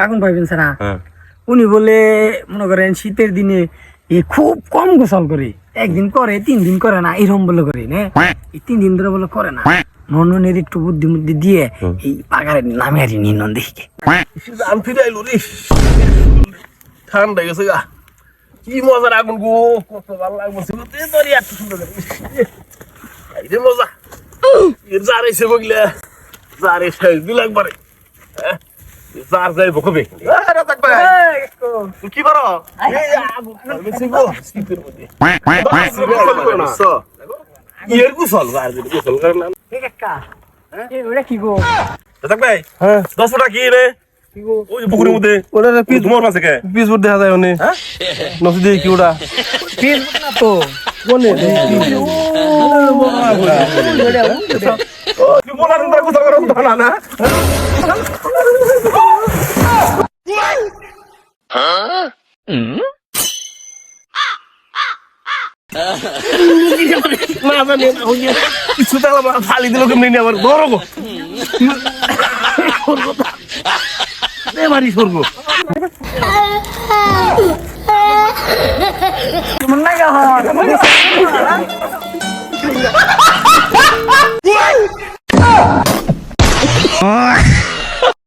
আগুন পাইবেন সারা উনি বলে মনে করেন শীতের দিনে খুব কম গোসল করে, একদিন করে 3 দিন করে না, এরকম বলে করে না, এই 3 দিন ধরে বলে করে না। ননের একটু বুদ্ধি মুদ্ধি দিয়ে এই পাগারে নামে আর নিন দেখি ঠান্ডা গেছে গা, কি মজার আগুন গো, কত ভালো লাগছে মজা যারাইছে বগলে যারে শেষ দিল একবারে যার যাইব কবে কি করো ইয়ের গোসল গোসল করে না কি গো ভাই 10 ফুটা কি রে ওই পুকুরের মধ্যে ওটা পিস তোমার পাশে কে পিস ফুট দেখা যায় ওনে নসি দিয়ে কি ওটা পিস না তো কোনে তুই বলার তোর গোসল করো না না না জানি কিছু তাহলে ফালি দিল কেমনি আবার ধরো গো এবারই স্বর্গ মন না গা